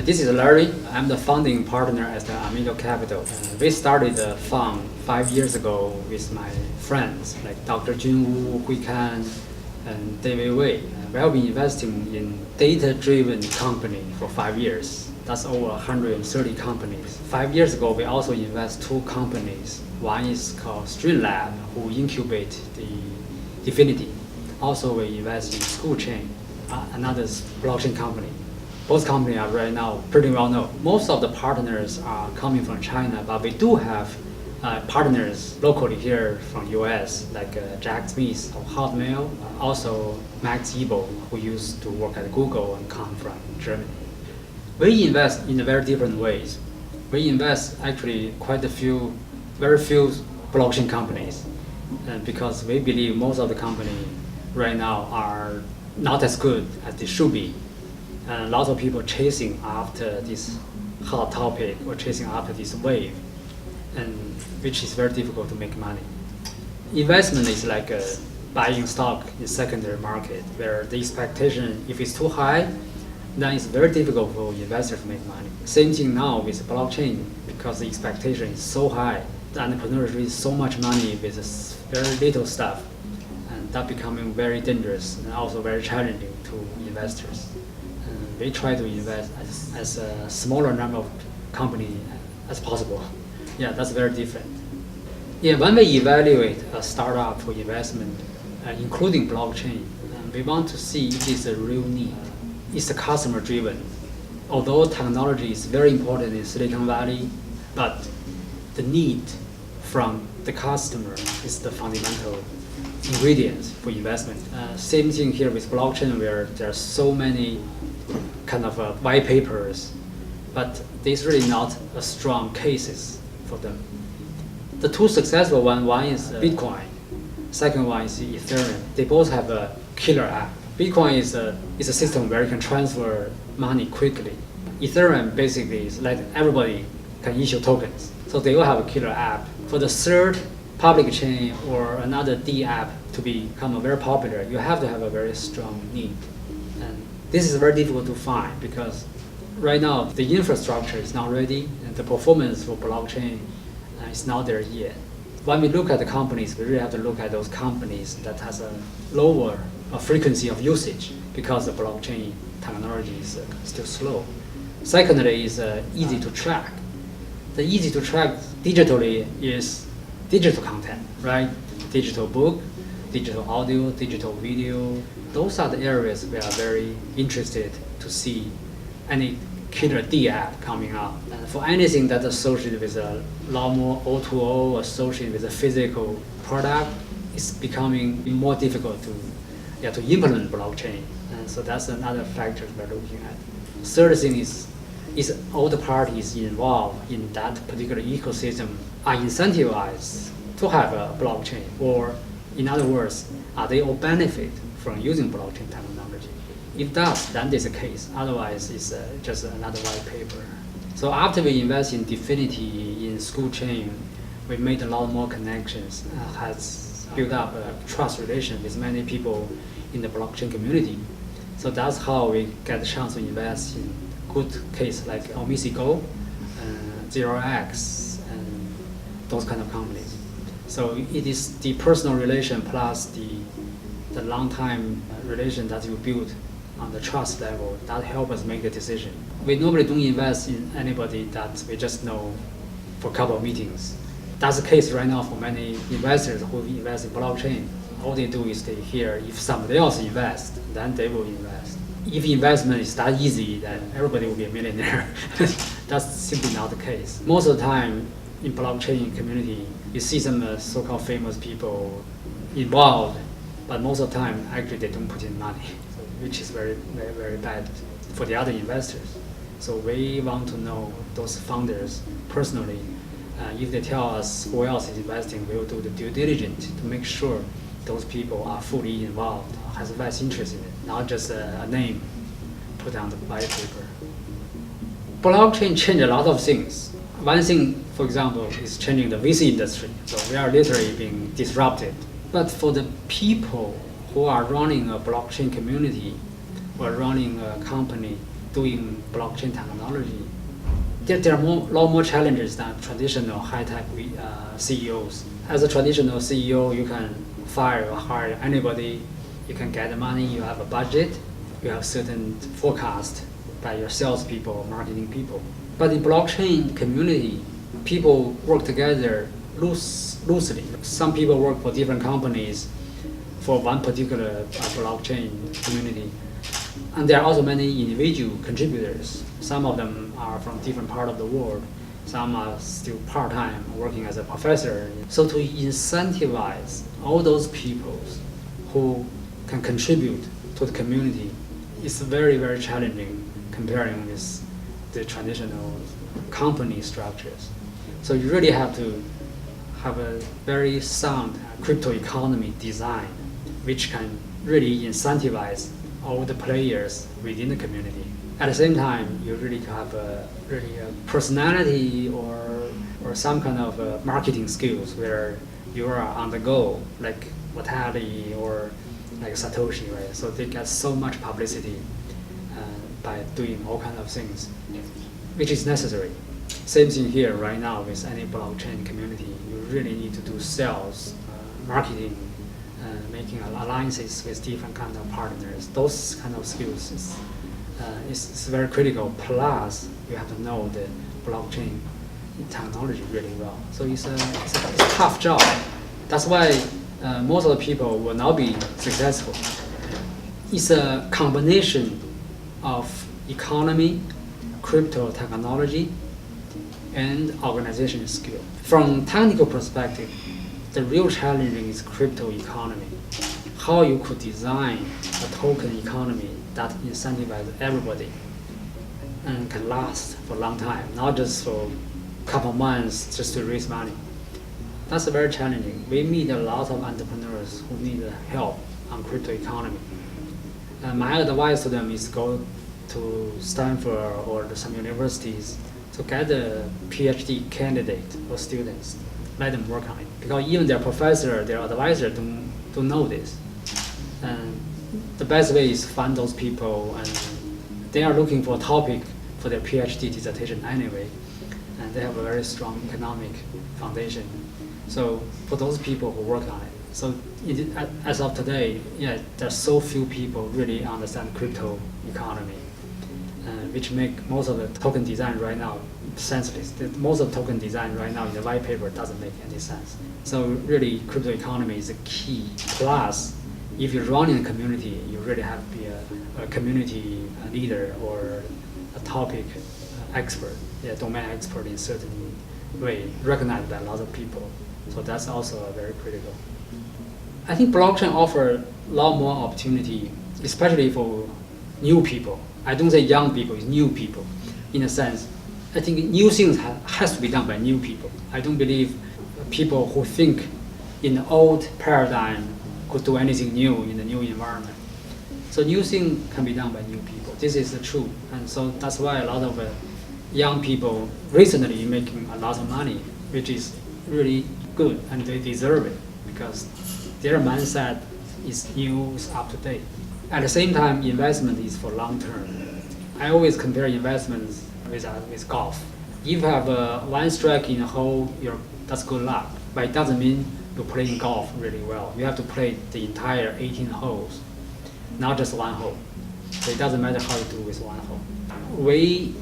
So this is Larry. I'm the founding partner at the AMINO Capital. We started the fund 5 years ago with my friends like Dr. Jun Wu, Hui Kan, and David Wei. We have been investing in data-driven company for 5 years. That's over 130 companies. 5 years ago, we also invest 2 companies. One is called StreamLab, who incubate the Definity. Also, we invest in SchoolChain, another blockchain company. Both companies are right now pretty well known. Most of the partners are coming from China, but we do have partners locally here from US, like Jack Smith of Hotmail, also Max Ebel, who used to work at Google and come from Germany. We invest in very different ways. We invest actually very few blockchain companies, because we believe most of the companies right now are not as good as they should be. And lots of people chasing after this hot topic or chasing after this wave, and which is very difficult to make money. Investment is like buying stock in secondary market, where the expectation, if it's too high, then it's very difficult for investors to make money. Same thing now with blockchain, because the expectation is so high, the entrepreneurs raise so much money with very little stuff, and that becoming very dangerous and also very challenging to investors. We try to invest as a smaller number of companies as possible. Yeah, that's very different. Yeah, when we evaluate a startup for investment, including blockchain, we want to see if it's a real need. It's customer driven. Although technology is very important in Silicon Valley, but the need from the customer is the fundamental ingredients for investment. Same thing here with blockchain, where there are so many kind of white papers, but there's really not a strong cases for them. The 2 successful one is Bitcoin, second one is Ethereum. They both have a killer app. Bitcoin is a system where you can transfer money quickly. Ethereum basically is like everybody can issue tokens. So they all have a killer app. For the third public chain or another D app to become very popular, you have to have a very strong need. And this is very difficult to find because right now the infrastructure is not ready and the performance for blockchain is not there yet. When we look at the companies, we really have to look at those companies that has a lower frequency of usage because the blockchain technology is still slow. Secondly is easy to track. The easy to track digitally is digital content, right? Digital book, digital audio, digital video. Those are the areas we are very interested to see any killer D app coming up. And for anything that's associated with a lot more O2O, associated with a physical product, it's becoming more difficult to implement blockchain. And so that's another factor we're looking at. Third thing is all the parties involved in that particular ecosystem are incentivized to have a blockchain, or in other words, are they all benefit from using blockchain technology? If that's, then there's a case. Otherwise, it's just another white paper. So after we invest in Definity, in SchoolChain, we made a lot more connections, has built up a trust relation with many people in the blockchain community. So that's how we get a chance to invest in good case like OmiseGo, 0x, and those kind of companies. So it is the personal relation plus the long time relation that you build on the trust level that help us make the decision. We normally don't invest in anybody that we just know for a couple of meetings. That's the case right now for many investors who invest in blockchain. All they do is they hear if somebody else invests, then they will invest. If investment is that easy, then everybody will be a millionaire. That's simply not the case. Most of the time in blockchain community, you see some so-called famous people involved, but most of the time actually they don't put in money, which is very, very, very bad for the other investors. So we want to know those founders personally. If they tell us who else is investing, we will do the due diligence to make sure those people are fully involved, has less interest in it, not just a name put on the white paper. Blockchain changed a lot of things. One thing, for example, is changing the VC industry. So we are literally being disrupted. But for the people who are running a blockchain community or running a company, doing blockchain technology, there are a lot more challenges than traditional high-tech CEOs. As a traditional CEO, you can fire or hire anybody, you can get the money, you have a budget, you have certain forecast by your salespeople, marketing people. But in blockchain community, people work together loosely. Some people work for different companies for one particular blockchain community. And there are also many individual contributors. Some of them are from different parts of the world. Some are still part-time working as a professor. So to incentivize all those people who can contribute to the community is very, very challenging comparing with the traditional company structures. So you really have to have a very sound crypto economy design, which can really incentivize all the players within the community. At the same time, you really have a personality or some kind of marketing skills where you are on the go, like Watali or like Satoshi, right? So they get so much publicity by doing all kinds of things, which is necessary. Same thing here right now with any blockchain community. You really need to do sales, marketing, making alliances with different kind of partners. Those kind of skills is very critical. Plus, you have to know the blockchain technology really well. So it's a tough job. That's why most of the people will not be successful. It's a combination of economy, crypto technology, and organizational skill. From technical perspective, the real challenge is crypto economy. How you could design a token economy that incentivizes everybody and can last for a long time, not just for a couple months just to raise money. That's very challenging. We meet a lot of entrepreneurs who need help on crypto economy. And my advice to them is go to Stanford or some universities to get a PhD candidate or students, let them work on it. Because even their professor, their advisor don't know this. And the best way is find those people, and they are looking for a topic for their PhD dissertation anyway, and they have a very strong economic foundation. So for those people who work on it, so as of today, there's so few people really understand crypto economy, which make most of the token design right now senseless. Most of the token design right now in the white paper doesn't make any sense. So really, crypto economy is a key. Plus, if you're running a community, you really have to be a community leader or a topic expert, domain expert in certain way, recognized by a lot of people. So that's also very critical. I think blockchain offers a lot more opportunity, especially for new people. I don't say young people, it's new people. In a sense, I think new things has to be done by new people. I don't believe people who think in the old paradigm could do anything new in the new environment. So new things can be done by new people. This is the truth. And so that's why a lot of young people recently making a lot of money, which is really good, and they deserve it because their mindset is new, is up to date. At the same time, investment is for long term. I always compare investments with golf. If you have one strike in a hole, that's good luck. But it doesn't mean you're playing golf really well. You have to play the entire 18 holes, not just one hole. So it doesn't matter how you do with one hole. We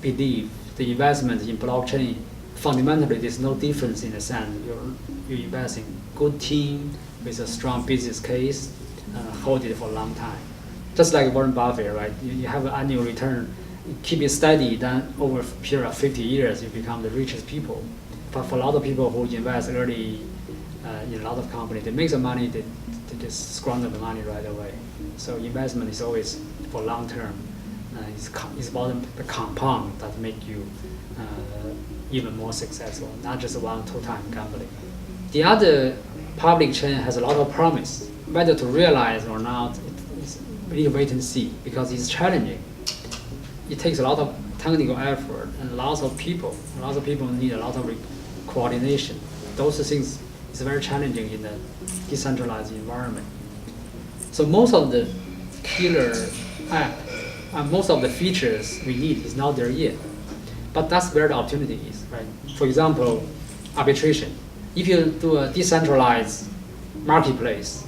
believe the investment in blockchain, fundamentally there's no difference in the sense you invest in good team with a strong business case, hold it for a long time. Just like Warren Buffett, right? You have an annual return, you keep it steady, then over a period of 50 years, you become the richest people. But for a lot of people who invest early in a lot of companies, they make some money, they just squander the money right away. So investment is always for long term. It's about the compound that make you even more successful, not just 1-2 time gambling. The other public chain has a lot of promise. Whether to realize or not, we need to wait and see because it's challenging. It takes a lot of technical effort and lots of people. Lots of people need a lot of coordination. Those things is very challenging in the decentralized environment. So most of the killer app most of the features we need is not there yet. But that's where the opportunity is, right? For example, arbitration. If you do a decentralized marketplace,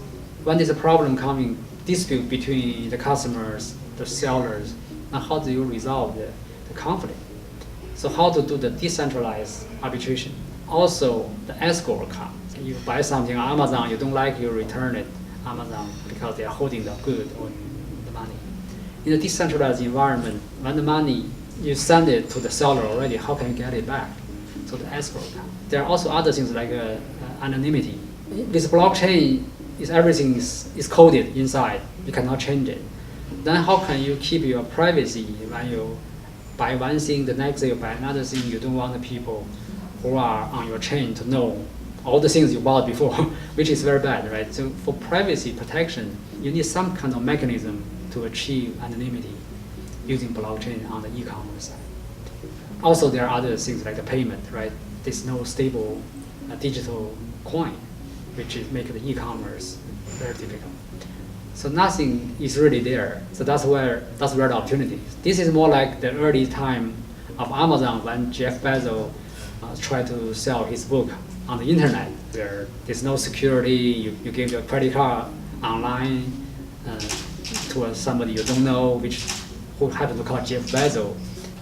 when there's a problem coming, dispute between the customers, the sellers, now how do you resolve the conflict? So how to do the decentralized arbitration? Also, the escrow account. You buy something on Amazon, you don't like, you return it Amazon because they are holding the good or the money. In a decentralized environment, when the money, you send it to the seller already, how can you get it back? So the escrow account. There are also other things like anonymity. With blockchain, everything is coded inside. You cannot change it. Then how can you keep your privacy when you buy one thing, the next day you buy another thing? You don't want the people who are on your chain to know all the things you bought before, which is very bad, right? So for privacy protection, you need some kind of mechanism to achieve anonymity using blockchain on the e-commerce side. Also, there are other things like the payment, right? There's no stable digital coin, which is make the e-commerce very difficult. So nothing is really there. So that's where the opportunity is. This is more like the early time of Amazon when Jeff Bezos tried to sell his book on the internet, where there's no security. You give your credit card online to somebody you don't know, who happen to call Jeff Bezos.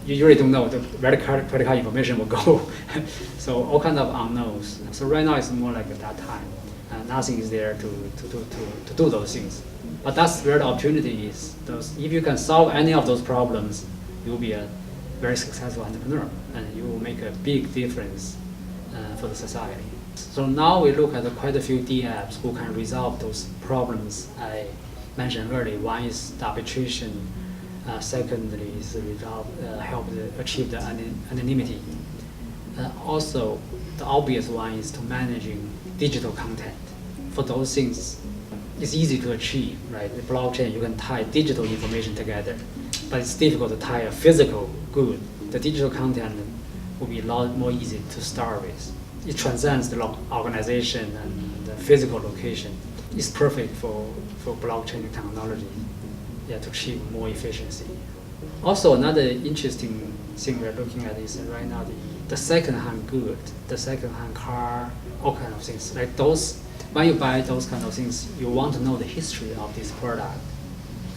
You really don't know where the credit card information will go. So all kinds of unknowns. So right now it's more like at that time. Nothing is there to do those things. But that's where the opportunity is. If you can solve any of those problems, you'll be a very successful entrepreneur, and you will make a big difference for the society. So now we look at quite a few DApps who can resolve those problems I mentioned earlier. One is the arbitration. Secondly is help achieve the anonymity. Also, the obvious one is to managing digital content. For those things, it's easy to achieve, right? The blockchain, you can tie digital information together, but it's difficult to tie a physical good. The digital content will be a lot more easy to start with. It transcends the organization and the physical location. It's perfect for blockchain technology, to achieve more efficiency. Also, another interesting thing we're looking at is right now the second-hand good, the second-hand car, all kinds of things. Like those, when you buy those kind of things, you want to know the history of this product.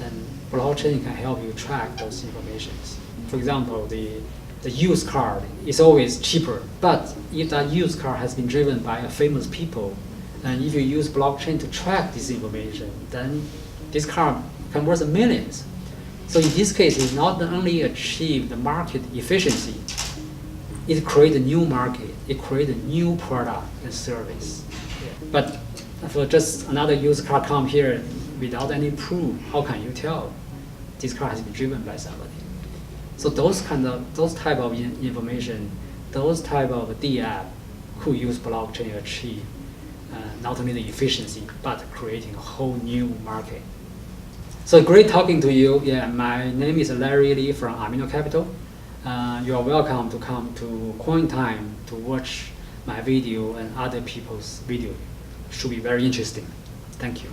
And blockchain can help you track those informations. For example, the used car is always cheaper, but if that used car has been driven by a famous people, and if you use blockchain to track this information, then this car can worth millions. So in this case, it not only achieve the market efficiency, it create a new market, it create a new product and service. But for just another used car come here without any proof, how can you tell this car has been driven by somebody? So those type of information, those type of DApp who use blockchain achieve not only the efficiency, but creating a whole new market. So great talking to you. Yeah, my name is Larry Lee from AMINO Capital. You are welcome to come to Cointime to watch my video and other people's video. Should be very interesting. Thank you.